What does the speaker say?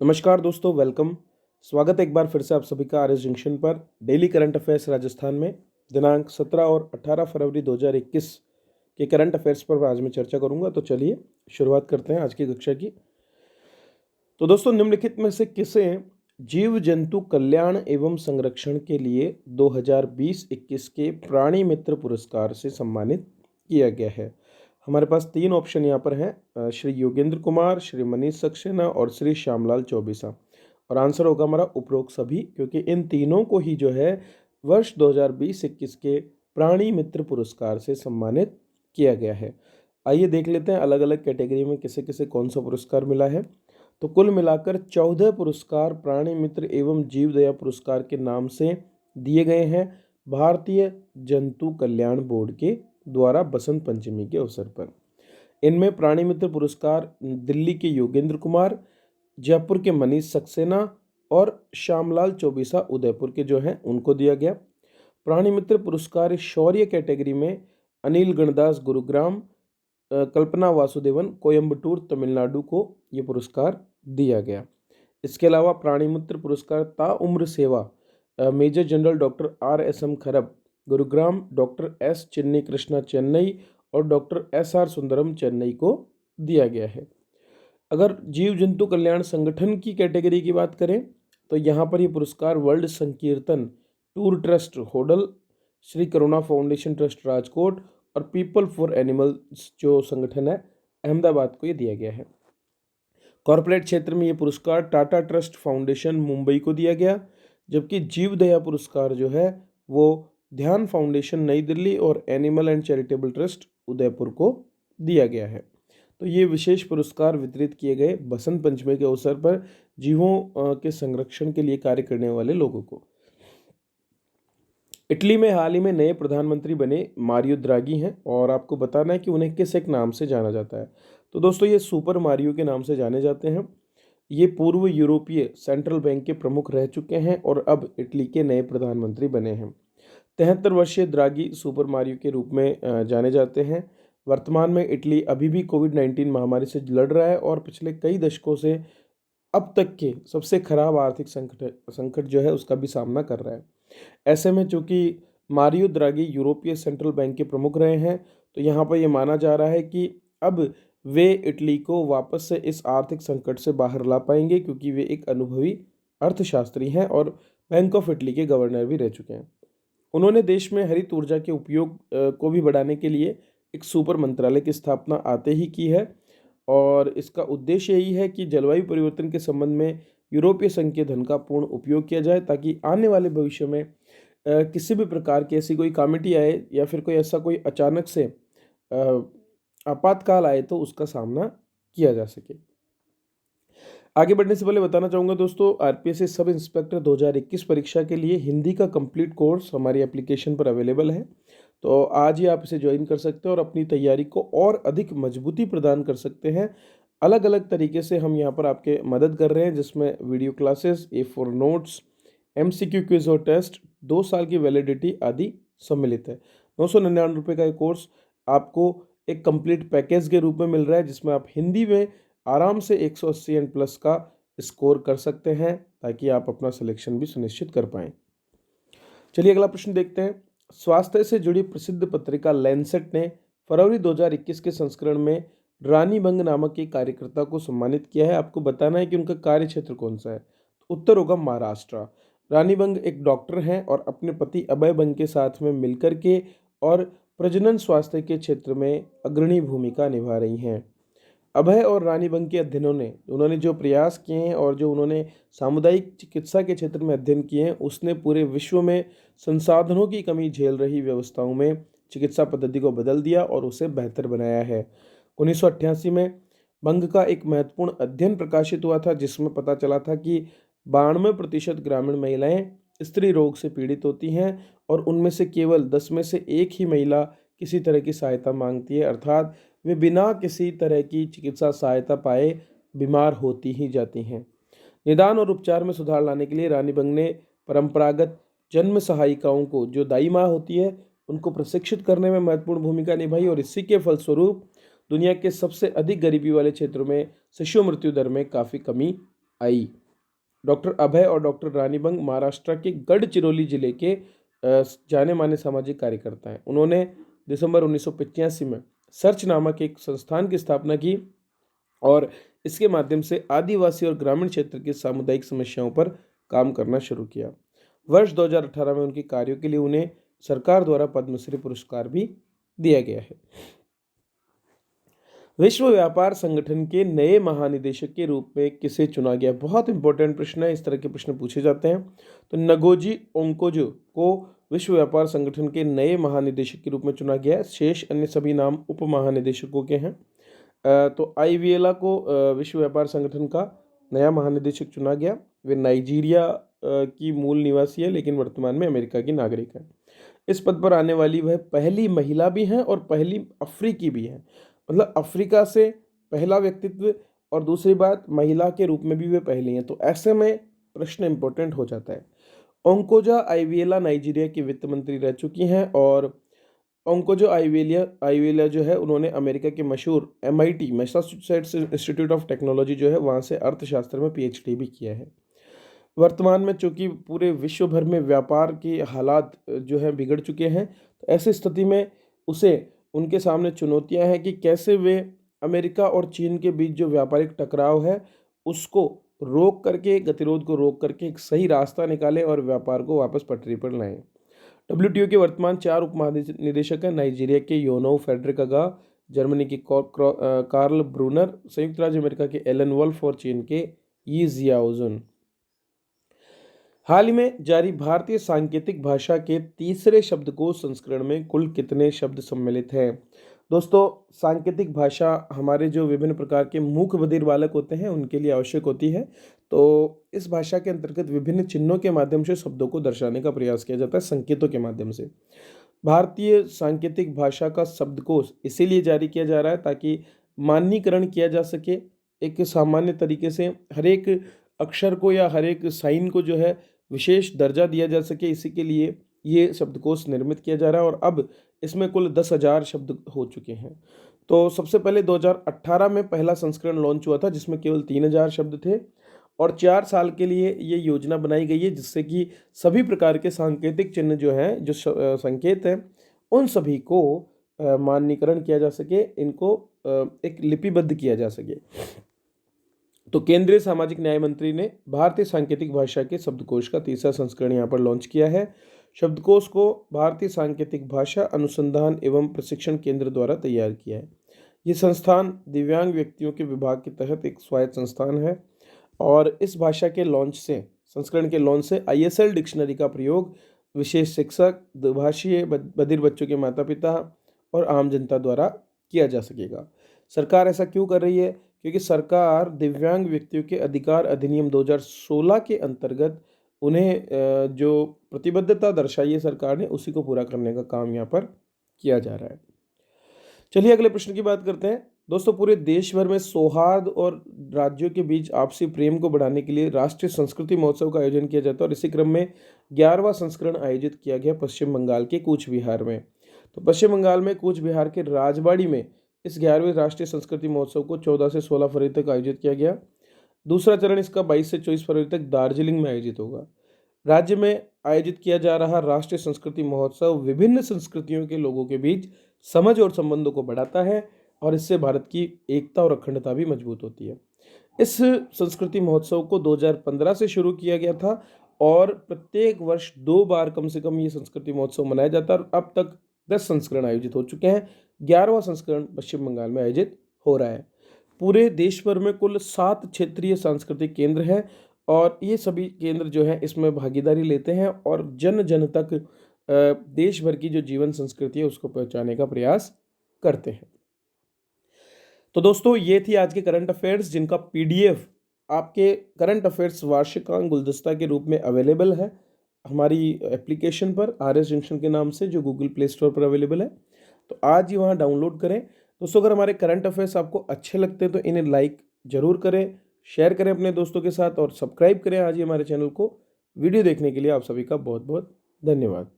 नमस्कार दोस्तों, वेलकम। स्वागत है एक बार फिर से आप सभी का आर एस जंक्शन पर डेली करंट अफेयर्स राजस्थान में दिनांक 17 और 18 फरवरी 2021 के करंट अफेयर्स पर आज मैं चर्चा करूंगा। तो चलिए शुरुआत करते हैं आज की कक्षा की। तो दोस्तों, निम्नलिखित में से किसे जीव जंतु कल्याण एवं संरक्षण के लिए 2020-21 के प्राणी मित्र पुरस्कार से सम्मानित किया गया है? हमारे पास तीन ऑप्शन यहाँ पर हैं, श्री योगेंद्र कुमार, श्री मनीष सक्सेना और श्री श्यामलाल चौबीसा। और आंसर होगा हमारा उपरोक्त सभी, क्योंकि इन तीनों को ही जो है वर्ष 2020-21 के प्राणी मित्र पुरस्कार से सम्मानित किया गया है। आइए देख लेते हैं अलग अलग कैटेगरी में किसे किसे कौन सा पुरस्कार मिला है। तो कुल मिलाकर 14 पुरस्कार प्राणी मित्र एवं जीव दया पुरस्कार के नाम से दिए गए हैं भारतीय जंतु कल्याण बोर्ड के द्वारा बसंत पंचमी के अवसर पर। इनमें प्राणी मित्र पुरस्कार दिल्ली के योगेंद्र कुमार, जयपुर के मनीष सक्सेना और श्यामलाल चौबीसा उदयपुर के जो हैं उनको दिया गया। प्राणी मित्र पुरस्कार शौर्य कैटेगरी में अनिल गणदास गुरुग्राम, कल्पना वासुदेवन कोयम्बटूर तमिलनाडु को ये पुरस्कार दिया गया। इसके अलावा प्राणी मित्र पुरस्कार ताउम्र सेवा मेजर जनरल डॉक्टर RSM खरब गुरुग्राम, डॉक्टर S चिन्नी कृष्णा चेन्नई और डॉक्टर SR सुंदरम चेन्नई को दिया गया है। अगर जीव जंतु कल्याण संगठन की कैटेगरी की बात करें तो यहाँ पर ये पुरस्कार वर्ल्ड संकीर्तन टूर ट्रस्ट होडल, श्री करुणा फाउंडेशन ट्रस्ट राजकोट और पीपल फॉर एनिमल्स जो संगठन है अहमदाबाद को ये दिया गया है। कॉरपोरेट क्षेत्र में ये पुरस्कार टाटा ट्रस्ट फाउंडेशन मुंबई को दिया गया, जबकि जीव दया पुरस्कार जो है वो ध्यान फाउंडेशन नई दिल्ली और animal and charitable trust Udaipur को दिया गया है। तो ये विशेष पुरस्कार वितरित किए गए बसंत पंचमी के अवसर पर जीवों के संरक्षण के लिए कार्य करने वाले लोगों को। इटली में हाल ही में नए प्रधानमंत्री बने मारियो द्रागी हैं और आपको बताना है कि उन्हें किस एक नाम से जाना जाता है। तो दोस्तों, ये सुपर मारियो के नाम से जाने जाते हैं। ये पूर्व यूरोपीय सेंट्रल बैंक के प्रमुख रह चुके हैं और अब इटली के नए प्रधानमंत्री बने हैं। 73 वर्षीय द्रागी सुपर मारियो के रूप में जाने जाते हैं। वर्तमान में इटली अभी भी कोविड-19 महामारी से लड़ रहा है और पिछले कई दशकों से अब तक के सबसे खराब आर्थिक संकट जो है उसका भी सामना कर रहा है। ऐसे में चूंकि मारियो द्रागी यूरोपीय सेंट्रल बैंक के प्रमुख रहे हैं, तो यहाँ पर यह माना जा रहा है कि अब वे इटली को वापस से इस आर्थिक संकट से बाहर ला पाएंगे, क्योंकि वे एक अनुभवी अर्थशास्त्री हैं और बैंक ऑफ इटली के गवर्नर भी रह चुके हैं। उन्होंने देश में हरित ऊर्जा के उपयोग को भी बढ़ाने के लिए एक सुपर मंत्रालय की स्थापना आते ही की है और इसका उद्देश्य यही है कि जलवायु परिवर्तन के संबंध में यूरोपीय संघ के धन का पूर्ण उपयोग किया जाए, ताकि आने वाले भविष्य में किसी भी प्रकार की ऐसी कोई कामिटी आए या फिर कोई ऐसा कोई अचानक से आपातकाल आए तो उसका सामना किया जा सके। आगे बढ़ने से पहले बताना चाहूँगा दोस्तों, आरपीएससी सब इंस्पेक्टर 2021 परीक्षा के लिए हिंदी का कंप्लीट कोर्स हमारी एप्लीकेशन पर अवेलेबल है। तो आज ही आप इसे ज्वाइन कर सकते हैं और अपनी तैयारी को और अधिक मजबूती प्रदान कर सकते हैं। अलग अलग तरीके से हम यहाँ पर आपके मदद कर रहे हैं, जिसमें video classes, A4 notes, MCQ quiz और टेस्ट, 2 साल की वैलिडिटी आदि सम्मिलित है। 999 रुपये का ये कोर्स आपको एक कंप्लीट पैकेज के रूप में मिल रहा है, जिसमें आप हिंदी में आराम से 180 एंड प्लस का स्कोर कर सकते हैं, ताकि आप अपना सिलेक्शन भी सुनिश्चित कर पाएँ। चलिए अगला प्रश्न देखते हैं। स्वास्थ्य से जुड़ी प्रसिद्ध पत्रिका लैंसेट ने फरवरी 2021 के संस्करण में रानी बंग नामक एक कार्यकर्ता को सम्मानित किया है। आपको बताना है कि उनका कार्य क्षेत्र कौन सा है। उत्तर होगा महाराष्ट्र। रानी बंग एक डॉक्टर हैं और अपने पति अभय बंग के साथ में मिलकर के और प्रजनन स्वास्थ्य के क्षेत्र में अग्रणी भूमिका निभा रही हैं। अभय और रानी बंग के अध्ययनों ने उन्होंने जो प्रयास किए हैं और जो उन्होंने सामुदायिक चिकित्सा के क्षेत्र में अध्ययन किए हैं, उसने पूरे विश्व में संसाधनों की कमी झेल रही व्यवस्थाओं में चिकित्सा पद्धति को बदल दिया और उसे बेहतर बनाया है। 1988 में बंग का एक महत्वपूर्ण अध्ययन प्रकाशित हुआ था, जिसमें पता चला था कि 92% ग्रामीण महिलाएं स्त्री रोग से पीड़ित होती हैं और उनमें से केवल 10 में से एक ही महिला किसी तरह की सहायता मांगती है, अर्थात वे बिना किसी तरह की चिकित्सा सहायता पाए बीमार होती ही जाती हैं। निदान और उपचार में सुधार लाने के लिए रानी बंग ने परंपरागत जन्म सहायिकाओं को, जो दाई माँ होती है, उनको प्रशिक्षित करने में महत्वपूर्ण भूमिका निभाई और इसी के फलस्वरूप दुनिया के सबसे अधिक गरीबी वाले क्षेत्रों में शिशु मृत्यु दर में काफ़ी कमी आई। डॉक्टर अभय और डॉक्टर रानीबंग महाराष्ट्र के गढ़चिरौली जिले के जाने माने सामाजिक कार्यकर्ता हैं। उन्होंने दिसंबर 1985 में सर्च नामक एक संस्थान की स्थापना की और इसके माध्यम से आदिवासी और ग्रामीण क्षेत्र की सामुदायिक समस्याओं पर काम करना शुरू किया। वर्ष 2018 में उनके कार्यों के लिए उन्हें सरकार द्वारा पद्मश्री पुरस्कार भी दिया गया है। विश्व व्यापार संगठन के नए महानिदेशक के रूप में किसे चुना गया? बहुत इंपॉर्टेंट प्रश्न है, इस तरह के प्रश्न पूछे जाते हैं। तो नगोजी ओंकोजो को विश्व व्यापार संगठन के नए महानिदेशक के रूप में चुना गया है। शेष अन्य सभी नाम उप महानिदेशकों के हैं। तो आईवीएला को विश्व व्यापार संगठन का नया महानिदेशक चुना गया। वे नाइजीरिया की मूल निवासी है, लेकिन वर्तमान में अमेरिका की नागरिक है। इस पद पर आने वाली वह पहली महिला भी हैं और पहली अफ्रीकी भी हैं। मतलब अफ्रीका से पहला व्यक्तित्व और दूसरी बात महिला के रूप में भी वे पहली हैं। तो ऐसे में प्रश्न इंपॉर्टेंट हो जाता है। ओंकोजा आईवीएला नाइजीरिया की वित्त मंत्री रह चुकी हैं और ओंकोजो आईवीएला जो है उन्होंने अमेरिका के मशहूर MIT Massachusetts institute of technology जो है वहाँ से अर्थशास्त्र में PhD भी किया है। वर्तमान में चूंकि पूरे विश्व भर में व्यापार के हालात जो है बिगड़ चुके हैं, तो ऐसी स्थिति में उसे उनके सामने चुनौतियां हैं कि कैसे वे अमेरिका और चीन के बीच जो व्यापारिक टकराव है उसको रोक करके, गतिरोध को रोक करके एक सही रास्ता निकालें और व्यापार को वापस पटरी पर लाएं। WTO के वर्तमान 4 उप महानिदेशक हैं। नाइजीरिया के योनो फेडरिकागा, जर्मनी के कार्ल ब्रूनर, संयुक्त राज्य अमेरिका के एलन वुल्फ और चीन के यी जियाओजुन। हाल ही में जारी भारतीय सांकेतिक भाषा के तीसरे शब्दकोश संस्करण में कुल कितने शब्द सम्मिलित हैं? दोस्तों, सांकेतिक भाषा हमारे जो विभिन्न प्रकार के मूक बधिर बालक होते हैं उनके लिए आवश्यक होती है। तो इस भाषा के अंतर्गत विभिन्न चिन्हों के माध्यम से शब्दों को दर्शाने का प्रयास किया जाता है, संकेतों के माध्यम से। भारतीय सांकेतिक भाषा का शब्दकोश इसीलिए जारी किया जा रहा है ताकि मानकीकरण किया जा सके एक सामान्य तरीके से, हर एक अक्षर को या हर एक साइन को जो है विशेष दर्जा दिया जा सके। इसी के लिए ये शब्दकोश निर्मित किया जा रहा है और अब इसमें कुल 10,000 शब्द हो चुके हैं। तो सबसे पहले 2018 में पहला संस्करण लॉन्च हुआ था जिसमें केवल 3,000 शब्द थे और 4 साल के लिए ये योजना बनाई गई है जिससे कि सभी प्रकार के सांकेतिक चिन्ह जो हैं, जो संकेत हैं, उन सभी को मानकीकरण किया जा सके, इनको एक लिपिबद्ध किया जा सके। तो केंद्रीय सामाजिक न्याय मंत्री ने भारतीय सांकेतिक भाषा के शब्दकोश का तीसरा संस्करण यहाँ पर लॉन्च किया है। शब्दकोश को भारतीय सांकेतिक भाषा अनुसंधान एवं प्रशिक्षण केंद्र द्वारा तैयार किया है। ये संस्थान दिव्यांग व्यक्तियों के विभाग के तहत एक स्वायत्त संस्थान है और इस भाषा के संस्करण के लॉन्च से ISL डिक्शनरी का प्रयोग विशेष शिक्षक, द्विभाषीय बधिर बच्चों के माता पिता और आम जनता द्वारा किया जा सकेगा। सरकार ऐसा क्यों कर रही है? क्योंकि सरकार दिव्यांग व्यक्तियों के अधिकार अधिनियम 2016 के अंतर्गत उन्हें जो प्रतिबद्धता दर्शाई है सरकार ने, उसी को पूरा करने का काम यहाँ पर किया जा रहा है। चलिए अगले प्रश्न की बात करते हैं। दोस्तों, पूरे देश भर में सौहार्द और राज्यों के बीच आपसी प्रेम को बढ़ाने के लिए राष्ट्रीय संस्कृति महोत्सव का आयोजन किया जाता है और इसी क्रम में 11वां संस्करण आयोजित किया गया पश्चिम बंगाल के कूच बिहार में। तो पश्चिम बंगाल में कूच बिहार के राजबाड़ी में इस 11वें राष्ट्रीय संस्कृति महोत्सव को 14 से 16 फरवरी तक आयोजित किया गया। दूसरा चरण इसका 22 से 24 फरवरी तक दार्जिलिंग में आयोजित होगा। राज्य में आयोजित किया जा रहा राष्ट्रीय संस्कृति महोत्सव विभिन्न संस्कृतियों के लोगों के बीच समझ और संबंधों को बढ़ाता है और इससे भारत की एकता और अखंडता भी मजबूत होती है। इस संस्कृति महोत्सव को 2015 से शुरू किया गया था और प्रत्येक वर्ष 2 बार कम से कम ये संस्कृति महोत्सव मनाया जाता है और अब तक 10 संस्करण आयोजित हो चुके हैं। 11वां संस्करण पश्चिम बंगाल में आयोजित हो रहा है। पूरे देश भर में कुल 7 क्षेत्रीय सांस्कृतिक केंद्र हैं और ये सभी केंद्र जो हैं इसमें भागीदारी लेते हैं और जन जन तक देश भर की जो जीवन संस्कृति है उसको पहुंचाने का प्रयास करते हैं। तो दोस्तों, ये थी आज के करंट अफेयर्स जिनका PDF आपके करंट अफेयर्स वार्षिकांक गुलदस्ता के रूप में अवेलेबल है हमारी एप्लीकेशन पर RS जंक्शन के नाम से, जो गूगल प्ले स्टोर पर अवेलेबल है। तो आज ही वहाँ डाउनलोड करें। दोस्तों, अगर हमारे करंट अफेयर्स आपको अच्छे लगते हैं तो इन्हें लाइक जरूर करें, शेयर करें अपने दोस्तों के साथ और सब्सक्राइब करें आज ही हमारे चैनल को। वीडियो देखने के लिए आप सभी का बहुत बहुत धन्यवाद।